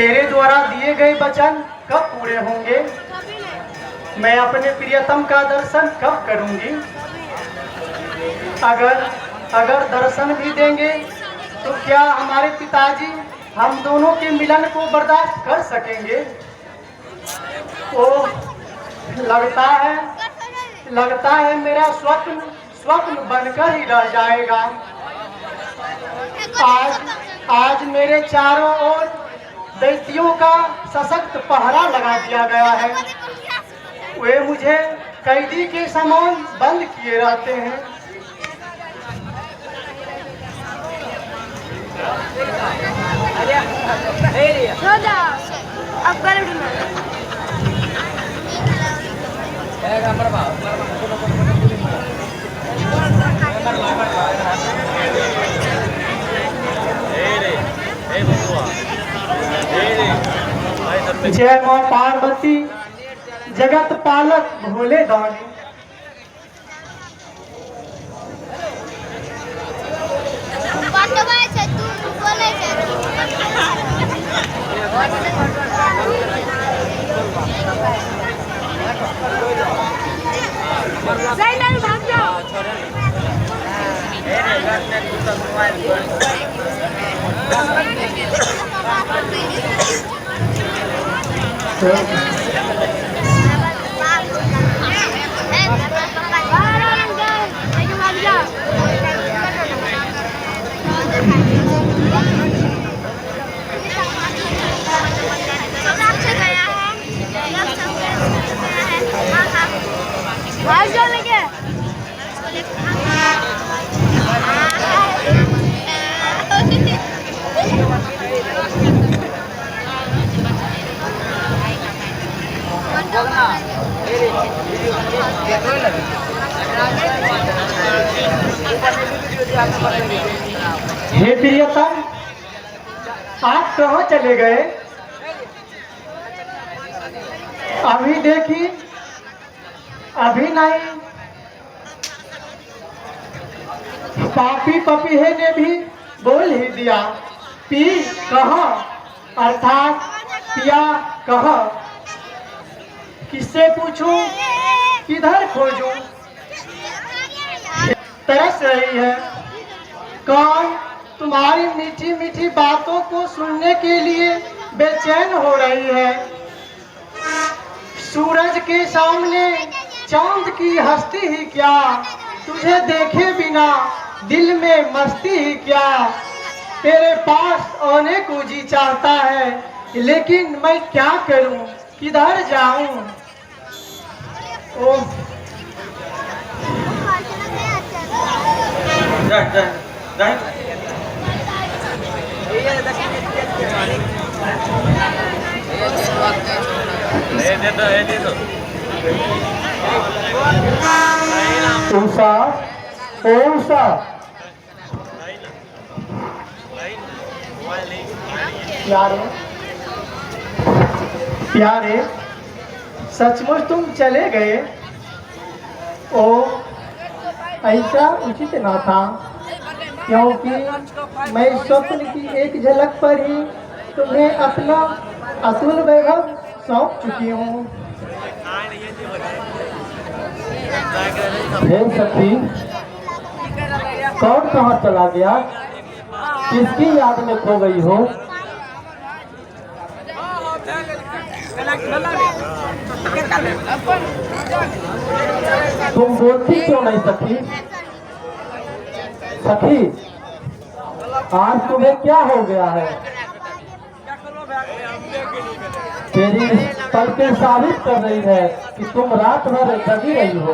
तेरे द्वारा दिए गए वचन कब पूरे होंगे? मैं अपने प्रियतम का दर्शन कब करूंगी? अगर दर्शन भी देंगे तो क्या हमारे पिताजी हम दोनों के मिलन को बर्दाश्त कर सकेंगे? ओह, लगता है मेरा स्वप्न बनकर ही रह जाएगा। आज मेरे चारों ओर दैत्यों का सशक्त पहरा लगा दिया गया है। वे मुझे कैदी के समान बंद किए रहते हैं। जय मां पार्वती, जगत पालक भोले दानी। भाग जाओ। हे प्रियतम, आप कहाँ चले गए? अभी देखी, अभी नहीं। पापी पपीहे ने भी बोल ही दिया, पी कहाँ, अर्थात पिया कहाँ। किससे पूछूं, किधर खोजूं? तरस रही है। कान तुम्हारी मीठी मीठी बातों को सुनने के लिए बेचैन हो रही है। सूरज के सामने चांद की हस्ती ही क्या, तुझे देखे बिना दिल में मस्ती ही क्या। तेरे पास आने को जी चाहता है, लेकिन मैं क्या करूं, किधर जाऊं? ओह, उषा, ओ उषा, प्यारे, सचमुच तुम चले गए? ओ, ऐसा उचित न था, क्योंकि मैं स्वप्न की एक झलक पर ही तुम्हें अपना अतुल वैभव सौंप चुकी हूँ। हे सखी, कौन कहाँ चला गया? किसकी याद में खो गई हो? तुम बोलती क्यों नहीं सखी? सखी, आज तुम्हें क्या हो गया है? तेरी पलकें साबित कर रही है कि तुम रात भर जगी रही हो।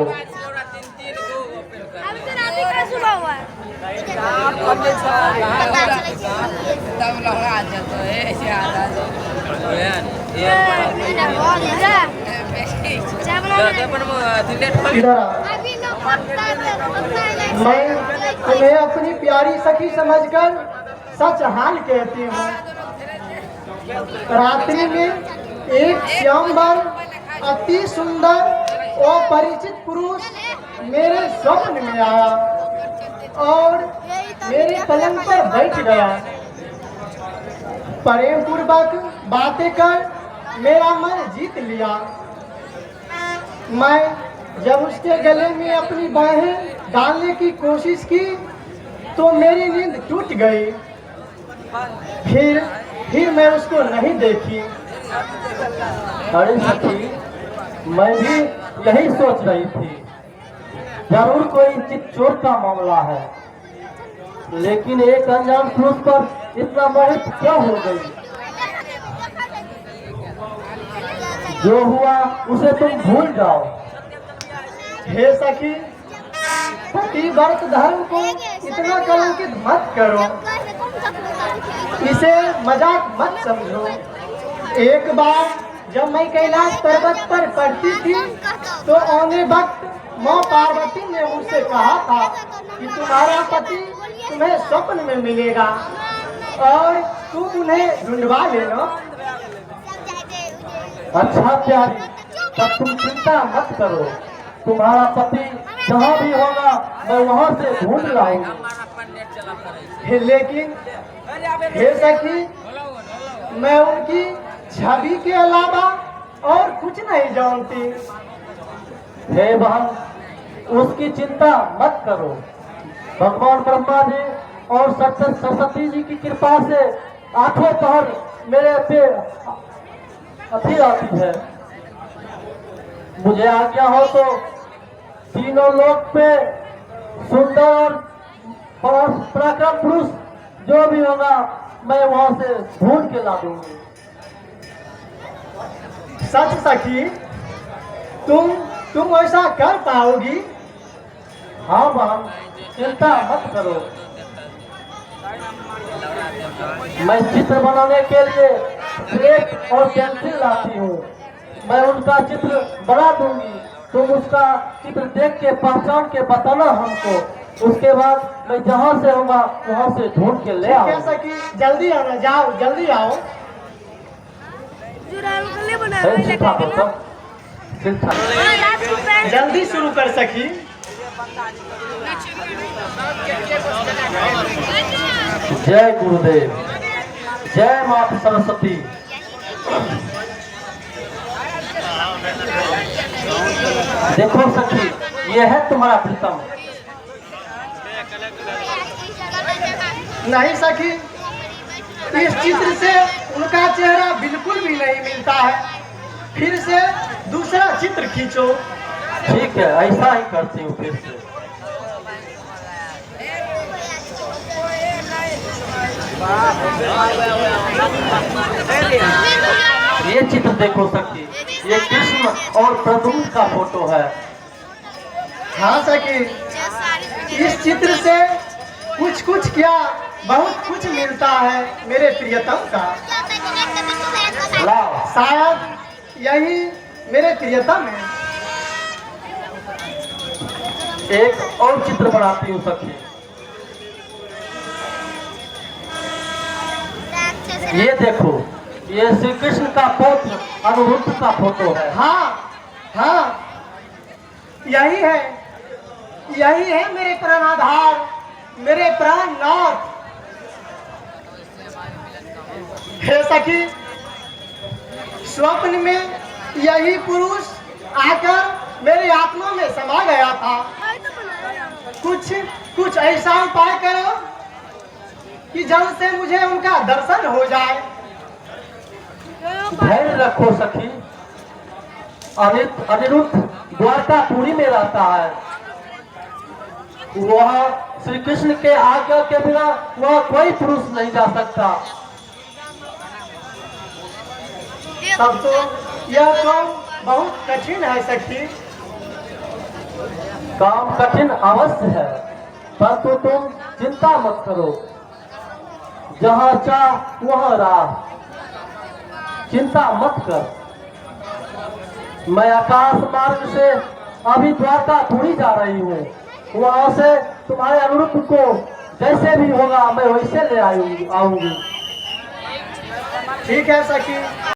मैं तुम्हें अपनी प्यारी सखी समझकर सच हाल कहती हूँ। रात्रि में एक श्यामवर अति सुंदर और परिचित पुरुष मेरे स्वप्न में आया और मेरे पलंग पर बैठ गया। प्रेम पूर्वक बातें कर मेरा मन जीत लिया। मैं जब उसके गले में अपनी बाहें डालने की कोशिश की तो मेरी नींद टूट गई। फिर मैं उसको नहीं देखी। अरे सखी, मैं भी यही सोच रही थी, जरूर कोई चित चोर का मामला है, लेकिन एक अनजान पुरुष पर इतना मोहित क्यों हो गई? जो हुआ उसे तुम भूल जाओ। हे सखी, पतिव्रत धर्म को इतना कलंकित मत करो, इसे मजाक मत समझो। एक बार जब मैं कैलाश पर्वत पर पढ़ती थी तो आने वक्त माँ पार्वती ने मुझसे कहा था कि तुम्हारा पति तुम्हें स्वप्न में मिलेगा और तुम उन्हें ढूंढवा लेना। अच्छा प्यारी, तब तुम चिंता मत करो, तुम्हारा पति जहाँ भी होगा मैं वहाँ से ढूंढ लाऊंगी। लेकिन हे सखी, मैं उनकी छवि के अलावा और कुछ नहीं जानती। हे बहन, उसकी चिंता मत करो, भगवान ब्रह्मा जी और सरस्वती जी की कृपा से आठों पहर मेरे पे अथी आती है। मुझे आज्ञा हो तो तीनों लोक पे सुंदर और पराक्रम पुरुष जो भी होगा मैं वहां से ढूंढ के ला दूंगी। सच सखी, तुम ऐसा कर पाओगी? हाँ बहन, चिंता मत करो। मैं चित्र बनाने के लिए स्लेट और पेंसिल लाती हूँ, मैं उनका चित्र बना दूंगी। तुम उसका चित्र देख के पहचान के बताना हमको, उसके बाद मैं जहाँ से होगा वहाँ से ढूंढ के ले आऊंगा। कैसा कि जल्दी आना, जाओ जल्दी आओ। जल्दी शुरू कर सकी। जय गुरुदेव, जय माता सरस्वती। देखो सखी, ये है तुम्हारा प्रीतम। नहीं सखी, इस चित्र से उनका चेहरा बिल्कुल भी नहीं मिलता है। फिर से दूसरा चित्र खींचो। ठीक है, ऐसा ही करती हूँ फिर से। ये चित्र देखो सखी, ये कृष्ण और प्रद्युम्न का फोटो है। हाँ सखी, इस चित्र से कुछ क्या बहुत कुछ मिलता है मेरे प्रियतम का। लाओ, शायद यही मेरे प्रियतम है। एक और चित्र बनाती हूँ सखी। ये देखो, ये श्री कृष्ण का पौत्र अनिरुद्ध का फोटो है। हाँ हाँ, यही है मेरे प्राणाधार, मेरे प्राणनाथ। हे सखी, स्वप्न में यही पुरुष आकर मेरी आत्मा में समा गया था। कुछ ऐसा उपाय करो कि जल्द से मुझे उनका दर्शन हो जाए। धैर्य रखो सखी, अनिरुद्ध द्वारकापुरी में रहता है। वह श्री कृष्ण के आज्ञा के बिना वह कोई पुरुष नहीं जा सकता। तब तो यह काम बहुत कठिन है सखी। काम कठिन अवश्य है, परंतु तुम चिंता मत करो, जहाँ चाह वहाँ राह। चिंता मत कर, मैं आकाश मार्ग से अभी द्वारकापुरी जा रही हूँ। वहाँ से तुम्हारे अनिरुद्ध को जैसे भी होगा मैं वैसे ले आऊंगी। ठीक है सखी।